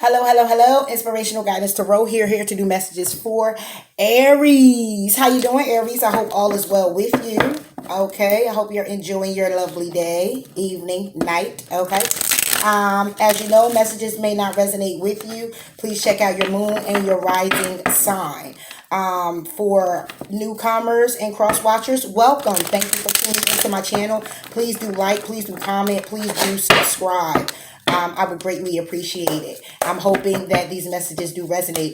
Hello, hello, hello. Inspirational guidance tarot here to do messages for Aries. How you doing, Aries? I hope all is well with you. Okay, I hope you're enjoying your lovely day, evening, night. Okay. As you know, messages may not resonate with you. Please check out your moon and your rising sign. For newcomers and cross watchers, welcome. Thank you for tuning into my channel. Please do like, please do comment, please do subscribe. I would greatly appreciate it. I'm hoping that these messages do resonate.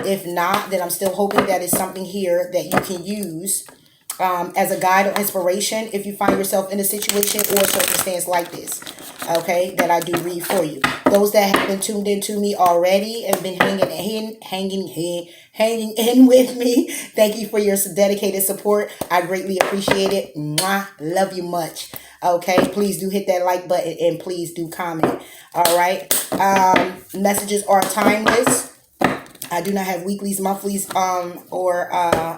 If not, then I'm still hoping that it's something here that you can use as a guide or inspiration if you find yourself in a situation or circumstance like this. Okay, that I do read for you. Those that have been tuned into me already and been hanging in with me, thank you for your dedicated support. I greatly appreciate it. Mwah, love you much. Okay, please do hit that like button and please do comment. All right. Messages are timeless. I do not have weeklies, monthlies, or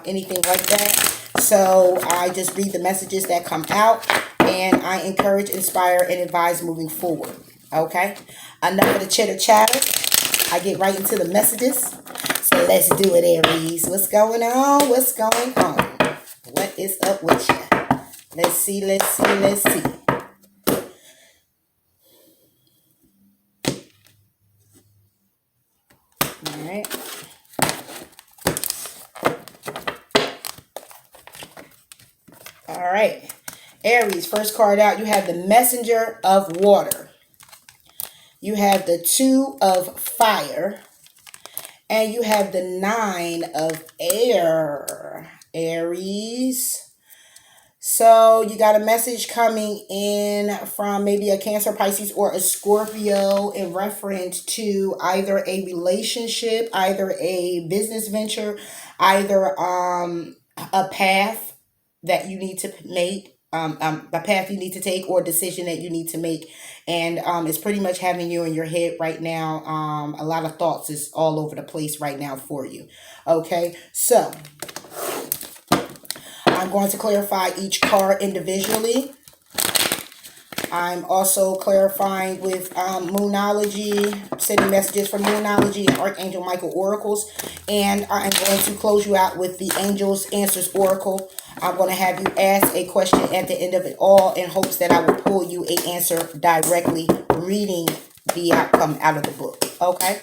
anything like that. So I just read the messages that come out and I encourage, inspire, and advise moving forward. Okay? Enough of the chitter chatter. I get right into the messages. So let's do it, Aries. What's going on? What's going on? What is up with you? Let's see, let's see, let's see. All right. All right. Aries, first card out, you have the Messenger of Water. You have the Two of Fire. And you have the Nine of Air. Aries. So you got a message coming in from maybe a Cancer, Pisces, or a Scorpio in reference to either a relationship, either a business venture, either a path that you need to make, a path you need to take, or a decision that you need to make. And it's pretty much having you in your head right now. A lot of thoughts is all over the place right now for you. Okay, so I'm going to clarify each card individually. I'm also clarifying with Moonology, sending messages from Moonology and Archangel Michael Oracles. And I'm going to close you out with the Angels Answers Oracle. I'm going to have you ask a question at the end of it all in hopes that I will pull you an answer directly, reading the outcome out of the book. Okay?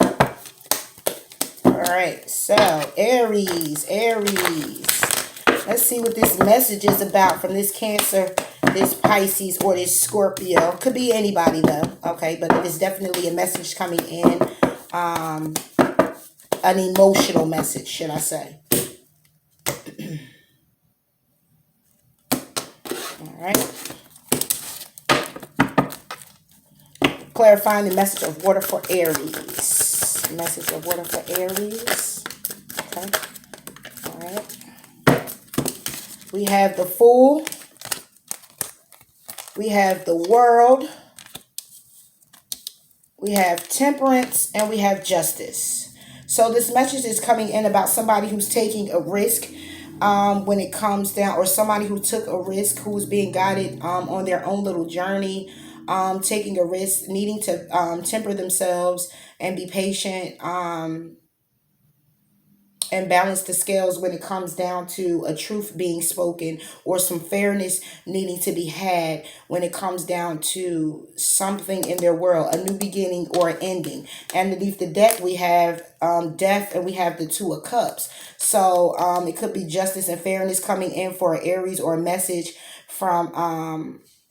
All right. So, Aries. Let's see what this message is about from this Cancer, this Pisces, or this Scorpio. Could be anybody, though. Okay, but it is definitely a message coming in. An emotional message, should I say. All right. Clarifying the message of water for Aries. Message of water for Aries. Okay. All right. We have the Fool. We have the World. We have Temperance. And we have Justice. So this message is coming in about somebody who's taking a risk when it comes down, or somebody who took a risk, who's being guided on their own little journey, taking a risk, needing to temper themselves and be patient, and balance the scales when it comes down to a truth being spoken or some fairness needing to be had when it comes down to something in their world, a new beginning or an ending. And underneath the deck, we have death, and we have the Two of Cups. So it could be justice and fairness coming in for Aries, or a message from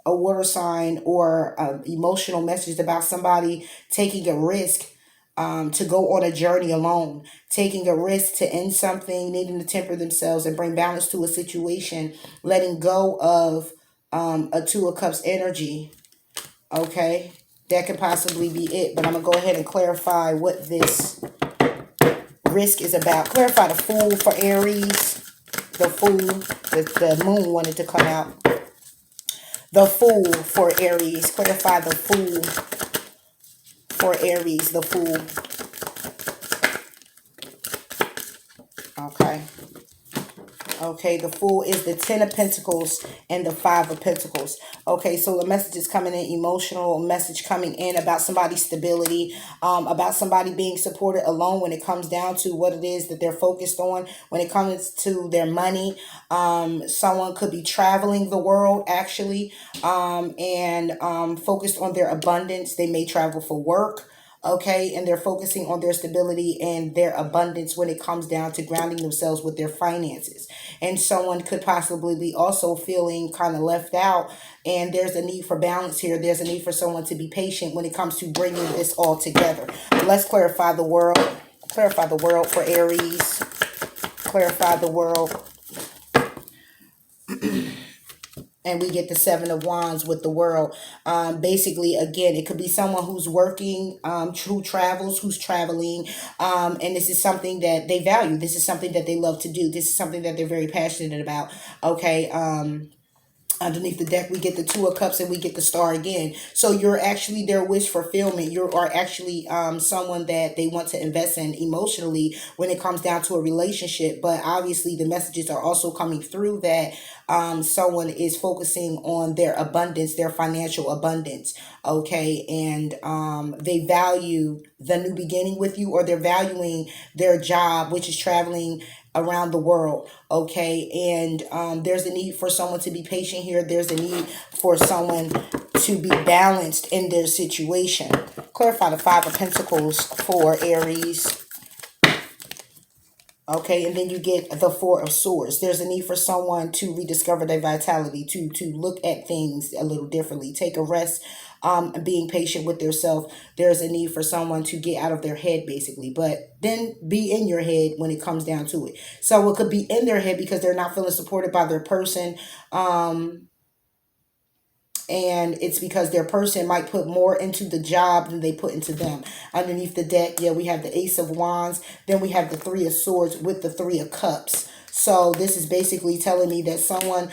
a water sign, or emotional message about somebody taking a risk to go on a journey alone, taking a risk to end something, needing to temper themselves and bring balance to a situation, letting go of a Two of Cups energy. Okay, that could possibly be it. But I'm going to go ahead and clarify what this risk is about. Clarify the Fool for Aries. The Fool, the moon wanted to come out. The Fool for Aries. Clarify the Fool for Aries. The Fool. Okay. Okay, the Fool is the Ten of Pentacles and the Five of Pentacles. Okay, so the message is coming in emotional, message coming in about somebody's stability, about somebody being supported alone when it comes down to what it is that they're focused on. When it comes to their money, someone could be traveling the world actually, and focused on their abundance. They may travel for work. Okay, and they're focusing on their stability and their abundance when it comes down to grounding themselves with their finances. And someone could possibly be also feeling kind of left out, and there's a need for balance here. There's a need for someone to be patient when it comes to bringing this all together. Let's clarify the world. Clarify the world for Aries. Clarify the world. And we get the Seven of Wands with the world. Basically, again, it could be someone who's working, who travels, who's traveling, and this is something that they value. This is something that they love to do. This is something that they're very passionate about. Okay, underneath the deck, we get the Two of Cups and we get the Star again. So you're actually their wish fulfillment. You are actually someone that they want to invest in emotionally when it comes down to a relationship. But obviously the messages are also coming through that someone is focusing on their abundance, their financial abundance. Okay, and they value the new beginning with you, or they're valuing their job, which is traveling around the world. Okay, and there's a need for someone to be patient here. There's a need for someone to be balanced in their situation. Clarify the Five of Pentacles for Aries. Okay, and then you get the Four of Swords. There's a need for someone to rediscover their vitality, to look at things a little differently, take a rest, being patient with themselves. There's a need for someone to get out of their head, basically, but then be in your head when it comes down to it. So it could be in their head because they're not feeling supported by their person, and it's because their person might put more into the job than they put into them. Underneath the deck, yeah, we have the Ace of Wands, then we have the Three of Swords with the Three of Cups. So this is basically telling me that someone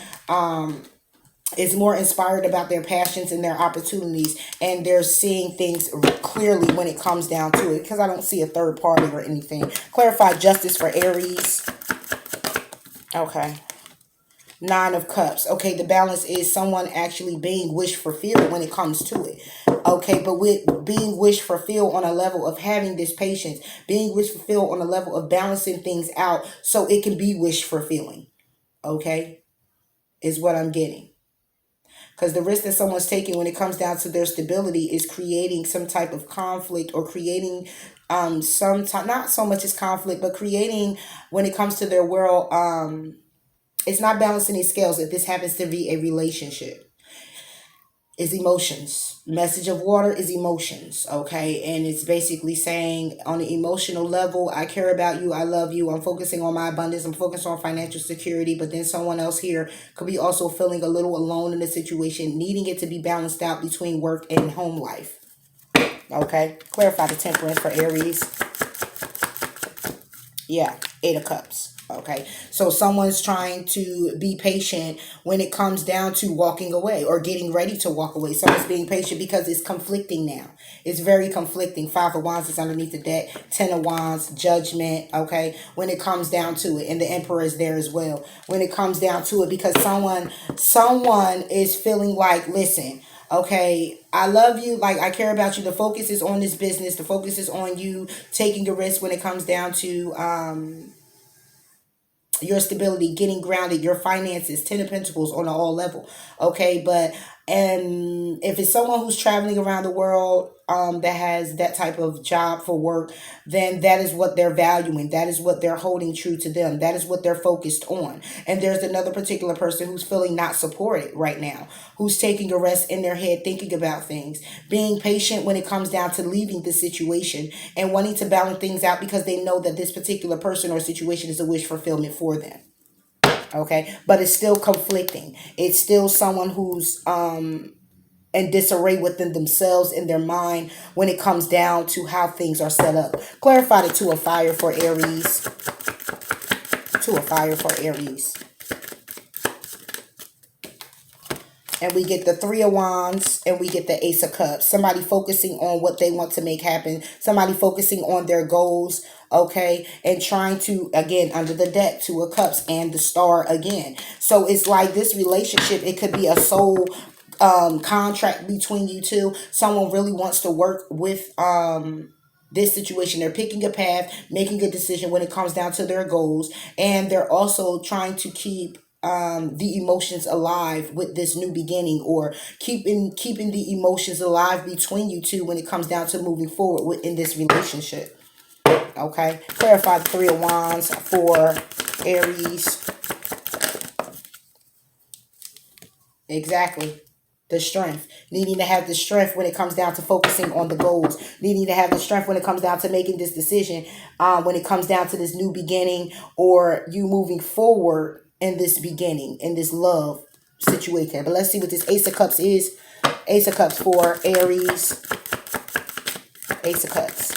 is more inspired about their passions and their opportunities, and they're seeing things clearly when it comes down to it, because I don't see a third party or anything. Clarify Justice for Aries. Okay. Nine of Cups. Okay, the balance is someone actually being wish fulfilled when it comes to it. Okay, but with being wish fulfilled on a level of having this patience, being wish fulfilled on a level of balancing things out so it can be wish fulfilling. Okay, is what I'm getting. Because the risk that someone's taking when it comes down to their stability is creating some type of conflict, or creating some time, not so much as conflict, but creating when it comes to their world, it's not balancing these scales. If this happens to be a relationship, is emotions. Message of water is emotions. Okay, and it's basically saying on the emotional level, I care about you, I love you, I'm focusing on my abundance, I'm focused on financial security. But then someone else here could be also feeling a little alone in the situation, needing it to be balanced out between work and home life. Okay, clarify the Temperance for Aries. Yeah, Eight of Cups. Okay, so someone's trying to be patient when it comes down to walking away or getting ready to walk away. Someone's being patient because it's conflicting now. It's very conflicting. Five of Wands is underneath the deck. Ten of Wands, Judgment. Okay, when it comes down to it, and the Emperor is there as well. When it comes down to it, because someone is feeling like, listen, okay, I love you, like I care about you. The focus is on this business. The focus is on you taking a risk when it comes down to your stability, getting grounded, your finances, Ten of Pentacles on an all level. Okay, but and if it's someone who's traveling around the world, that has that type of job for work, then that is what they're valuing. That is what they're holding true to them. That is what they're focused on. And there's another particular person who's feeling not supported right now, who's taking a rest in their head, thinking about things, being patient when it comes down to leaving the situation, and wanting to balance things out because they know that this particular person or situation is a wish fulfillment for them. Okay, but it's still conflicting. It's still someone who's in disarray within themselves, in their mind, when it comes down to how things are set up. Clarify the Two of Fire for Aries. Two of Fire for Aries. And we get the Three of Wands, and we get the Ace of Cups. Somebody focusing on what they want to make happen. Somebody focusing on their goals, okay? And trying to, again, under the deck, Two of Cups and the Star again. So it's like this relationship, it could be a soul contract between you two. Someone really wants to work with this situation. They're picking a path, making a decision when it comes down to their goals, and they're also trying to keep the emotions alive with this new beginning, or keeping the emotions alive between you two when it comes down to moving forward in this relationship. Okay, clarify the Three of Wands for Aries. Exactly. The strength. Needing to have the strength when it comes down to focusing on the goals. Needing to have the strength when it comes down to making this decision. When it comes down to this new beginning, or you moving forward in this beginning, in this love situation. But let's see what this Ace of Cups is. Ace of Cups for Aries. Ace of Cups.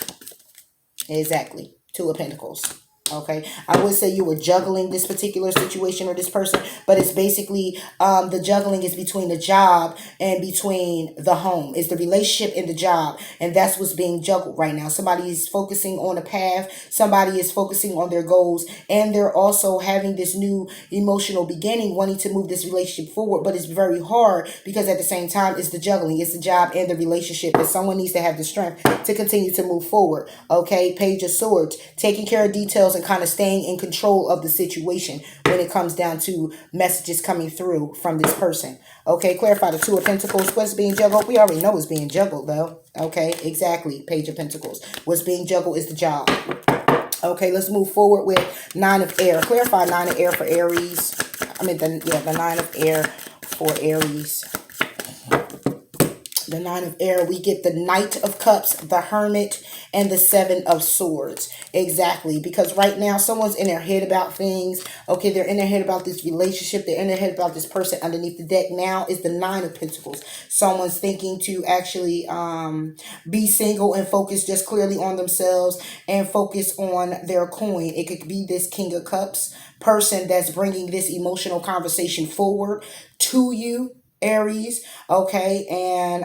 Exactly. Two of Pentacles. Okay, I would say you were juggling this particular situation or this person, but it's basically the juggling is between the job and between the home. It's the relationship and the job, and that's what's being juggled right now. Somebody is focusing on a path, somebody is focusing on their goals, and they're also having this new emotional beginning, wanting to move this relationship forward, but it's very hard because at the same time it's the juggling, it's the job and the relationship, and someone needs to have the strength to continue to move forward. Okay, Page of Swords, taking care of details and kind of staying in control of the situation when it comes down to messages coming through from this person. Okay, clarify the Two of Pentacles. What's being juggled? We already know what's being juggled though. Okay, exactly. Page of Pentacles. What's being juggled is the job. Okay, let's move forward with Nine of Air. Clarify Nine of Air for Aries. The Nine of Air for Aries. The Nine of Air, we get the Knight of Cups, the Hermit, and the Seven of Swords. Exactly, because right now someone's in their head about things. Okay, they're in their head about this relationship. They're in their head about this person. Underneath the deck now is the Nine of Pentacles. Someone's thinking to actually be single and focus just clearly on themselves and focus on their coin. It could be this King of Cups person that's bringing this emotional conversation forward to you, Aries, okay, and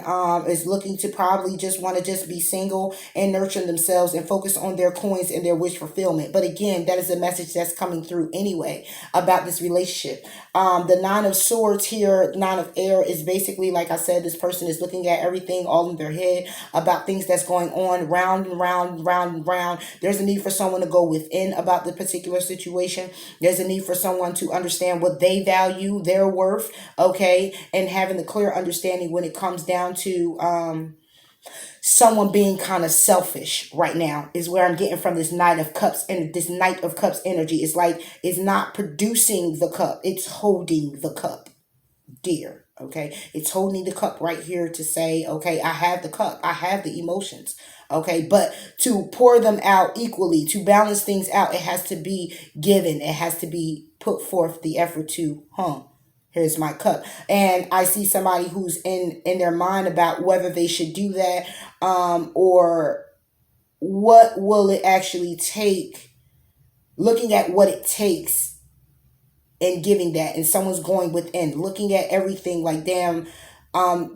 is looking to probably just want to just be single and nurture themselves and focus on their coins and their wish fulfillment. But again, that is a message that's coming through anyway about this relationship. The Nine of Swords here, Nine of Air, is basically, like I said, this person is looking at everything all in their head about things that's going on round and round, round and round. There's a need for someone to go within about the particular situation. There's a need for someone to understand what they value, their worth, okay, and having the clear understanding when it comes down to someone being kind of selfish right now is where I'm getting from this Knight of Cups, and this Knight of Cups energy is like, it's not producing the cup, it's holding the cup, dear. Okay, it's holding the cup right here to say, okay, I have the cup, I have the emotions. Okay, but to pour them out equally, to balance things out, it has to be given, it has to be put forth the effort to, here's my cup. And I see somebody who's in their mind about whether they should do that, or what will it actually take, looking at what it takes and giving that. And someone's going within, looking at everything like, damn,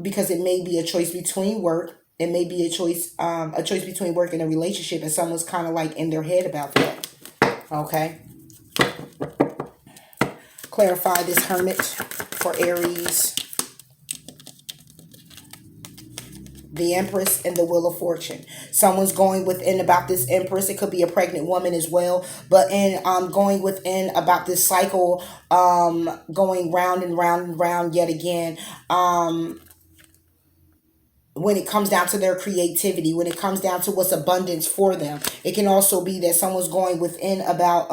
because it may be a choice between work, it may be a choice between work and a relationship, and someone's kind of like in their head about that. Okay, clarify this Hermit for Aries. The Empress and the Wheel of Fortune. Someone's going within about this Empress. It could be a pregnant woman as well, but in going within about this cycle, going round and round and round yet again. When it comes down to their creativity, when it comes down to what's abundance for them. It can also be that someone's going within about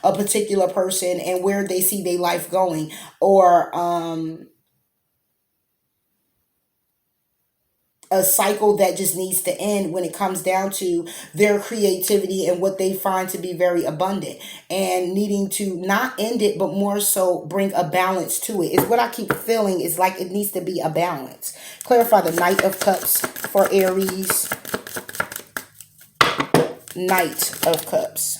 a particular person and where they see their life going, or a cycle that just needs to end when it comes down to their creativity and what they find to be very abundant, and needing to not end it but more so bring a balance to it is what I keep feeling. Is like it needs to be a balance. Clarify the Knight of Cups for Aries. Knight of Cups.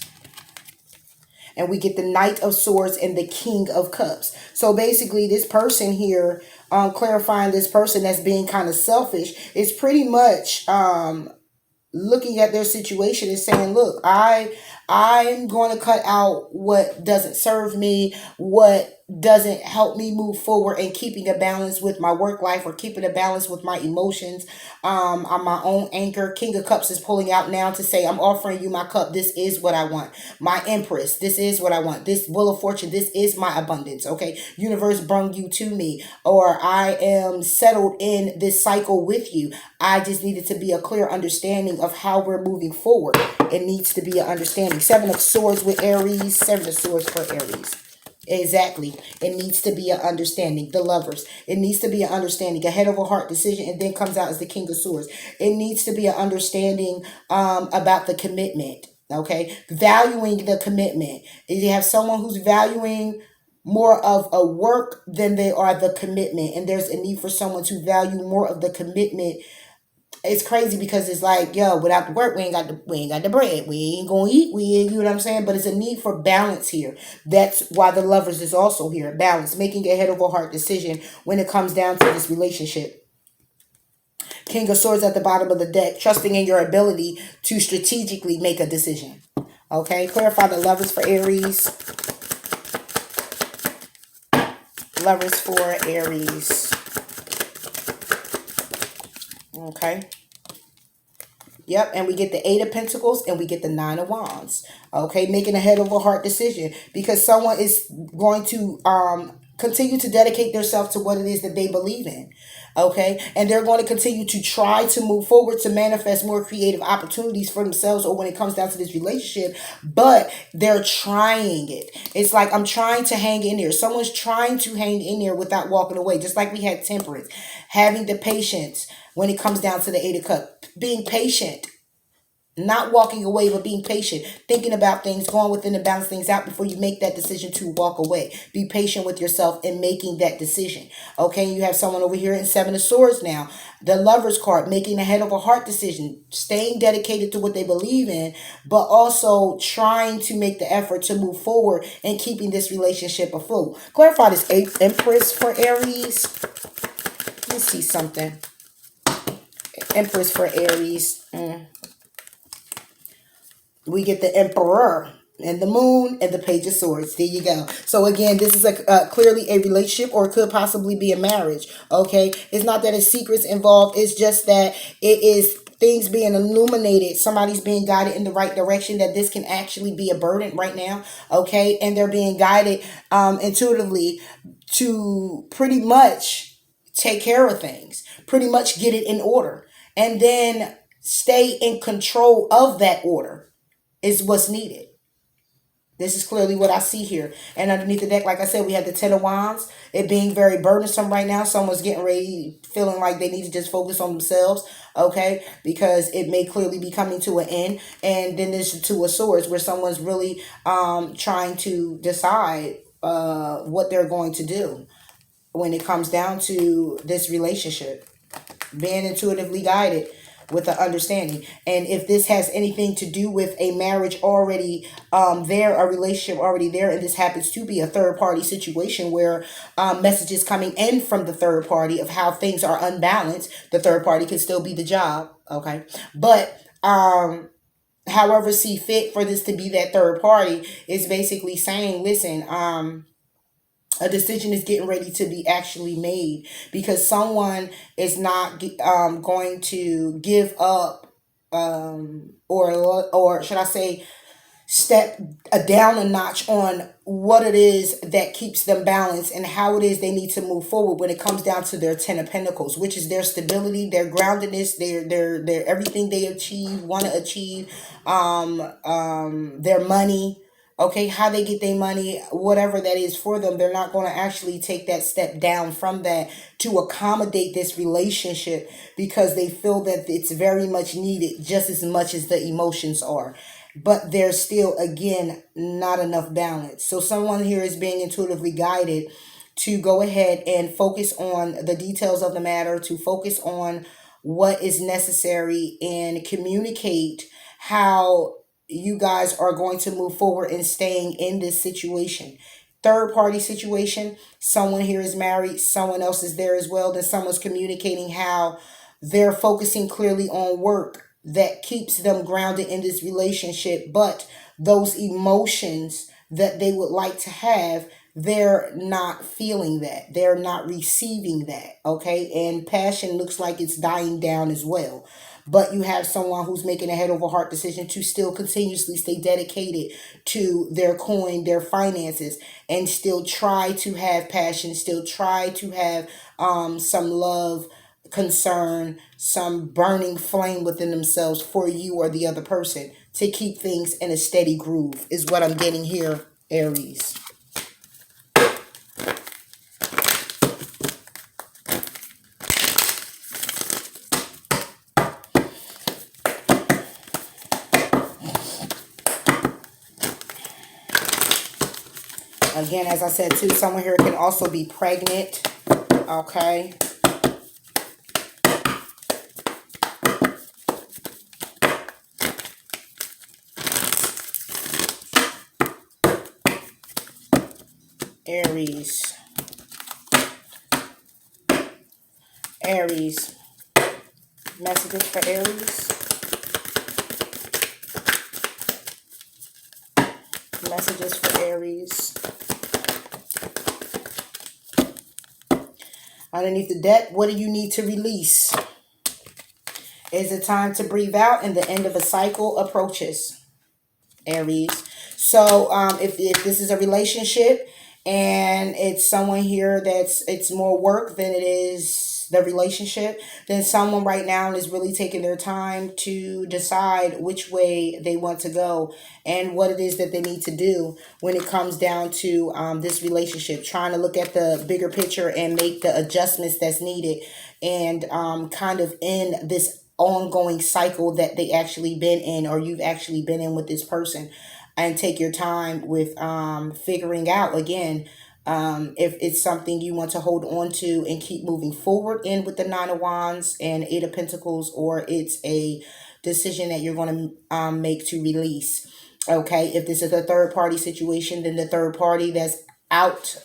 And we get the Knight of Swords and the King of Cups. So basically this person here clarifying this person that's being kind of selfish is pretty much looking at their situation and saying, look, I'm going to cut out what doesn't serve me, what doesn't help me move forward, and keeping a balance with my work life or keeping a balance with my emotions. I'm my own anchor. King of Cups is pulling out now to say, I'm offering you my cup. This is what I want. My Empress, this is what I want. This Wheel of Fortune, this is my abundance. Okay, universe brung you to me, or I am settled in this cycle with you. I just needed to be a clear understanding of how we're moving forward. It needs to be an understanding. Seven of Swords with Aries. Seven of Swords for Aries. Exactly. It needs to be an understanding. The Lovers. It needs to be an understanding. A head over heart decision, and then comes out as the King of Swords. It needs to be an understanding about the commitment. Okay. Valuing the commitment. You have someone who's valuing more of a work than they are the commitment. And there's a need for someone to value more of the commitment. It's crazy because it's like, yo, without the work, we ain't got the bread. We ain't gonna eat. We ain't, you know what I'm saying? But it's a need for balance here. That's why the Lovers is also here. Balance, making a head over heart decision when it comes down to this relationship. King of Swords at the bottom of the deck, trusting in your ability to strategically make a decision. Okay, clarify the Lovers for Aries. Lovers for Aries. Okay. Yep, and we get the Eight of Pentacles and we get the Nine of Wands. Okay, making a head over heart decision because someone is going to continue to dedicate themselves to what it is that they believe in. Okay, and they're going to continue to try to move forward to manifest more creative opportunities for themselves or when it comes down to this relationship, but they're trying it. It's like, I'm trying to hang in there. Someone's trying to hang in there without walking away, just like we had Temperance, having the patience when it comes down to the Eight of Cups, being patient, not walking away, but being patient, thinking about things, going within and balance things out before you make that decision to walk away. Be patient with yourself in making that decision. Okay, you have someone over here in Seven of Swords now. The Lovers card, making a head over heart decision, staying dedicated to what they believe in, but also trying to make the effort to move forward and keeping this relationship afloat. Clarify this Empress for Aries. Let's see something. Empress for Aries. We get the Emperor and the Moon and the Page of Swords. There you go. So again, this is clearly a relationship, or it could possibly be a marriage. Okay, it's not that it's secrets involved. It's just that it is things being illuminated. Somebody's being guided in the right direction, that this can actually be a burden right now. Okay, and they're being guided intuitively to pretty much take care of things, pretty much get it in order, and then stay in control of that order is what's needed. This is clearly what I see here. And underneath the deck, like I said, we have the Ten of Wands. It being very burdensome right now. Someone's getting ready, feeling like they need to just focus on themselves, okay? Because it may clearly be coming to an end. And then there's the Two of Swords, where someone's really trying to decide what they're going to do when it comes down to this relationship. Being intuitively guided with an understanding. And if this has anything to do with a marriage already there, a relationship already there, and this happens to be a third party situation where messages coming in from the third party of how things are unbalanced, the third party can still be the job, okay? But however see fit for this to be that third party is basically saying, listen, a decision is getting ready to be actually made, because someone is not going to give up, or should I say step down a notch on what it is that keeps them balanced and how it is they need to move forward when it comes down to their Ten of Pentacles, which is their stability, their groundedness, their everything they want to achieve, their money. Okay, how they get their money, whatever that is for them, they're not going to actually take that step down from that to accommodate this relationship, because they feel that it's very much needed just as much as the emotions are. But there's still, again, not enough balance. So someone here is being intuitively guided to go ahead and focus on the details of the matter, to focus on what is necessary and communicate how you guys are going to move forward in staying in this situation. third party situation, someone here is married, someone else is there as well, then someone's communicating how they're focusing clearly on work that keeps them grounded in this relationship, but those emotions that they would like to have, they're not feeling that. They're not receiving that. Okay. And passion looks like it's dying down as well. But you have someone who's making a head over heart decision to still continuously stay dedicated to their coin, their finances, and still try to have passion, still try to have some love, concern, some burning flame within themselves for you or the other person to keep things in a steady groove, is what I'm getting here, Aries. Again, as I said too, someone here can also be pregnant. Okay. Aries. Aries. Messages for Aries. Messages for Aries. Underneath the deck, what do you need to release? Is it time to breathe out and the end of a cycle approaches, Aries? So if this is a relationship and it's someone here it's more work than it is the relationship, then someone right now is really taking their time to decide which way they want to go and what it is that they need to do when it comes down to this relationship, trying to look at the bigger picture and make the adjustments that's needed, and kind of end this ongoing cycle that they actually been in, or you've actually been in with this person, and take your time with figuring out again if it's something you want to hold on to and keep moving forward in with the Nine of Wands and Eight of Pentacles, or it's a decision that you're going to make to release. Okay, if this is a third party situation, then the third party that's out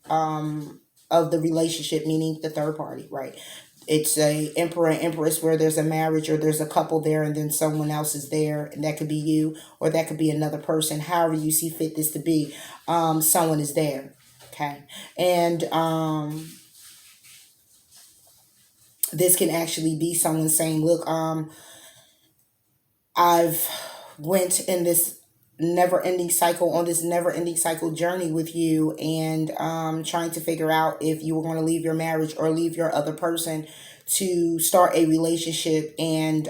of the relationship, meaning the third party, right? It's a emperor and empress where there's a marriage or there's a couple there and then someone else is there, and that could be you or that could be another person, however you see fit this to be. Someone is there. Okay. And this can actually be someone saying, look, I've went in this never-ending cycle, on this never-ending cycle journey with you, and trying to figure out if you were going to leave your marriage or leave your other person to start a relationship. And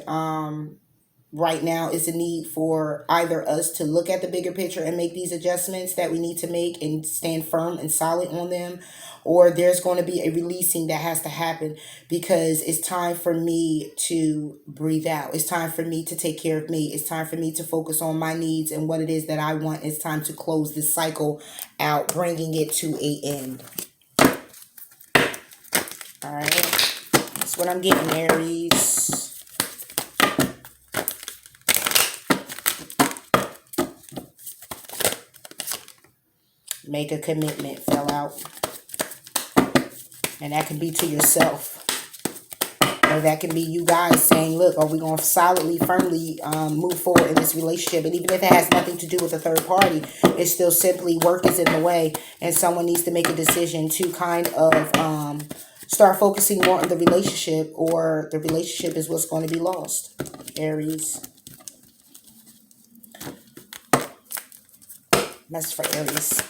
right now is the need for either us to look at the bigger picture and make these adjustments that we need to make and stand firm and solid on them, or there's going to be a releasing that has to happen because it's time for me to breathe out. It's time for me to take care of me. It's time for me to focus on my needs and what it is that I want. It's time to close this cycle out, bringing it to an end. All right. That's what I'm getting, Aries. Make a commitment, fell out. And that can be to yourself. Or that can be you guys saying, look, are we going to solidly, firmly move forward in this relationship? And even if it has nothing to do with a third party, it's still simply work is in the way. And someone needs to make a decision to kind of start focusing more on the relationship, or the relationship is what's going to be lost, Aries. Message for Aries.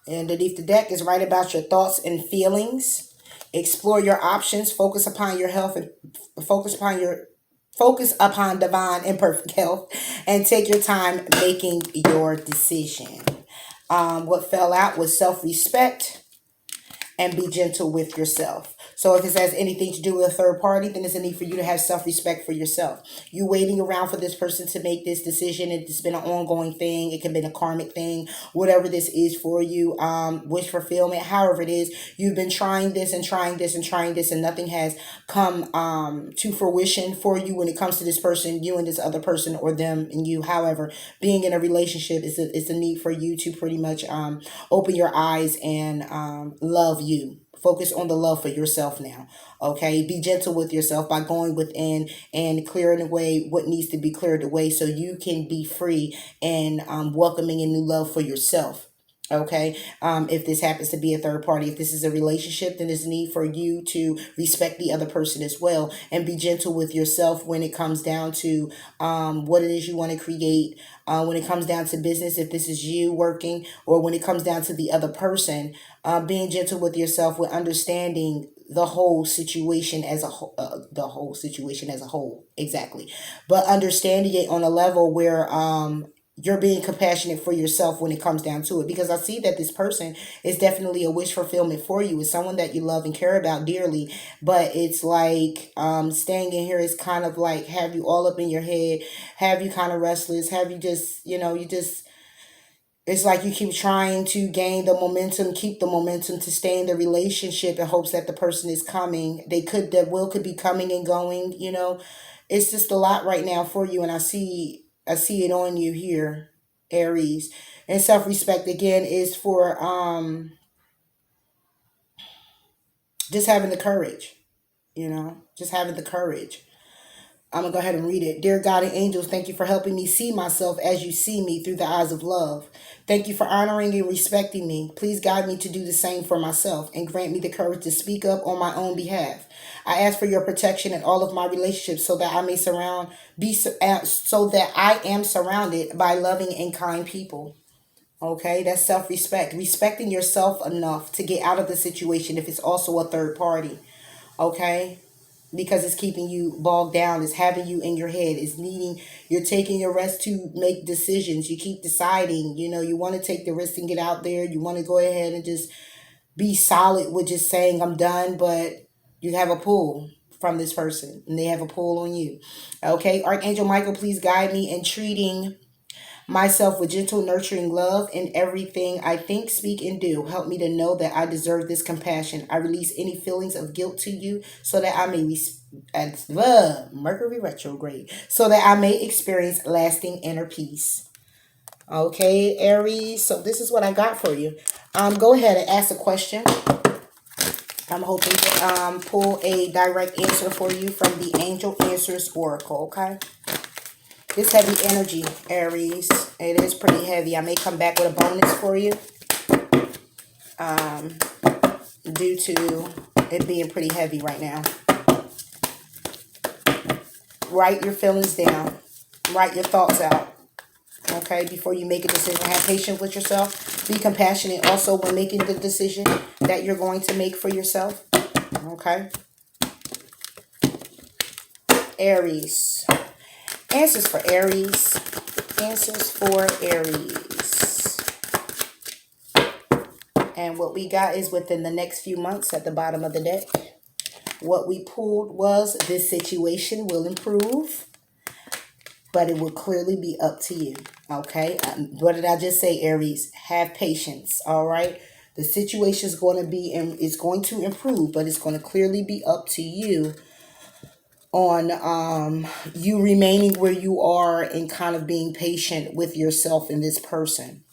Underneath the deck is write about your thoughts and feelings. Explore your options. Focus upon your health and focus upon divine and perfect health, and take your time making your decision. What fell out was self-respect and be gentle with yourself. So if it has anything to do with a third party, then there's a need for you to have self-respect for yourself. You waiting around for this person to make this decision. It's been an ongoing thing. It can be a karmic thing, whatever this is for you. Wish fulfillment, however it is. You've been trying this and trying this and trying this, and nothing has come to fruition for you when it comes to this person, you and this other person, or them and you. However, being in a relationship is a need for you to pretty much open your eyes and love you. Focus on the love for yourself now. Okay. Be gentle with yourself by going within and clearing away what needs to be cleared away so you can be free and welcoming a new love for yourself. Okay. If this happens to be a third party, if this is a relationship, then there's a need for you to respect the other person as well and be gentle with yourself when it comes down to what it is you want to create. When it comes down to business, if this is you working, or when it comes down to the other person, being gentle with yourself, with understanding the whole situation as a whole, the whole situation as a whole, exactly. But understanding it on a level where you're being compassionate for yourself when it comes down to it, because I see that this person is definitely a wish fulfillment for you. It's someone that you love and care about dearly, but it's like staying in here is kind of like have you all up in your head, have you kind of restless, have you just, you just, it's like you keep trying to gain the momentum, keep the momentum to stay in the relationship in hopes that the person is coming. That will could be coming and going. It's just a lot right now for you. And I see it on you here, Aries. And self-respect again is for just having the courage, just having the courage. I'm going to go ahead and read it. Dear God and angels, thank you for helping me see myself as you see me through the eyes of love. Thank you for honoring and respecting me. Please guide me to do the same for myself and grant me the courage to speak up on my own behalf. I ask for your protection in all of my relationships so that so that I am surrounded by loving and kind people. Okay, that's self-respect. Respecting yourself enough to get out of the situation if it's also a third party. Okay, because it's keeping you bogged down, it's having you in your head, you're taking your rest to make decisions. You keep deciding, you want to take the risk and get out there. You want to go ahead and just be solid with just saying I'm done, but you have a pull from this person and they have a pull on you. Okay, Archangel Michael, please guide me in treating myself with gentle, nurturing love in everything I think, speak, and do. Help me to know that I deserve this compassion. I release any feelings of guilt to you so that I may Mercury retrograde, so that I may experience lasting inner peace. Okay, Aries. So this is what I got for you. Go ahead and ask a question. I'm hoping to pull a direct answer for you from the Angel Answers Oracle. Okay. This heavy energy, Aries. It is pretty heavy. I may come back with a bonus for you. Due to it being pretty heavy right now. Write your feelings down. Write your thoughts out. Okay, before you make a decision, have patience with yourself. Be compassionate also when making the decision that you're going to make for yourself. Okay. Aries. Answers for Aries. Answers for Aries. And what we got is within the next few months at the bottom of the deck. What we pulled was this situation will improve, but it will clearly be up to you. Okay. What did I just say, Aries? Have patience. All right. The situation is going to be and it's going to improve, but it's going to clearly be up to you on you remaining where you are and kind of being patient with yourself and this person.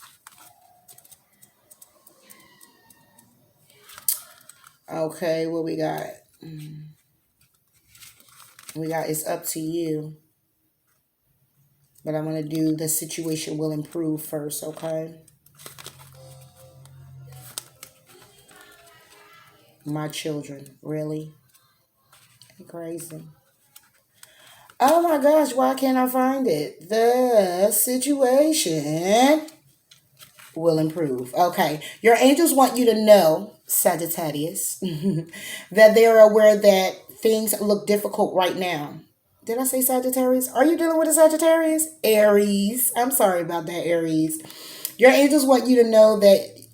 Okay, what we got? We got it's up to you. But I'm going to do the situation will improve first, okay? My children, really? Crazy. Oh my gosh, why can't I find it? The situation will improve. Okay. Your angels want you to know, Sagittarius, that they are aware that things look difficult right now. Did I say Sagittarius? Are you dealing with a Sagittarius? Aries. I'm sorry about that, Aries. Your angels want you to know that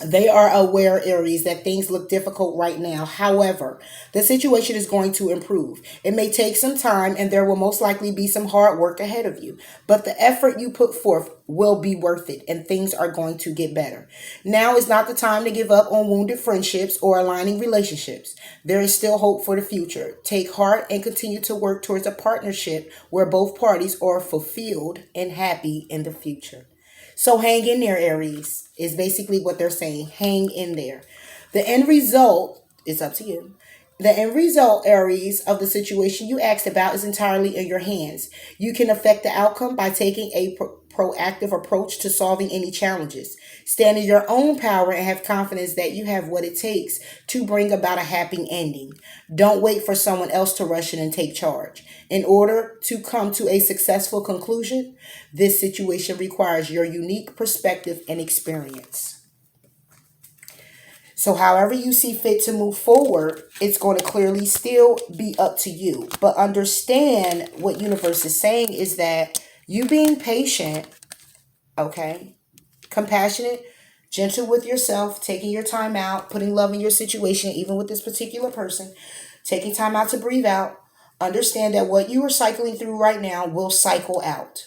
They are aware, Aries, that things look difficult right now. However, the situation is going to improve. It may take some time and there will most likely be some hard work ahead of you, but the effort you put forth will be worth it and things are going to get better. Now is not the time to give up on wounded friendships or aligning relationships. There is still hope for the future. Take heart and continue to work towards a partnership where both parties are fulfilled and happy in the future. So hang in there, Aries, is basically what they're saying. Hang in there. The end result is up to you. The end result, Aries, of the situation you asked about is entirely in your hands. You can affect the outcome by taking a proactive approach to solving any challenges. Stand in your own power and have confidence that you have what it takes to bring about a happy ending. Don't wait for someone else to rush in and take charge. In order to come to a successful conclusion, this situation requires your unique perspective and experience. So, however you see fit to move forward, it's going to clearly still be up to you. But understand what universe is saying is that you being patient, okay, compassionate, gentle with yourself, taking your time out, putting love in your situation, even with this particular person, taking time out to breathe out. Understand that what you are cycling through right now will cycle out.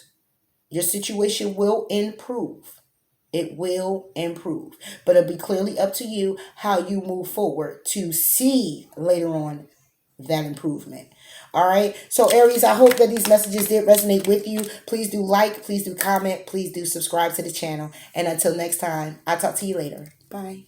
Your situation will improve. It will improve. But it'll be clearly up to you how you move forward to see later on that improvement. All right. So, Aries, I hope that these messages did resonate with you. Please do like, please do comment, please do subscribe to the channel. And until next time, I'll talk to you later. Bye.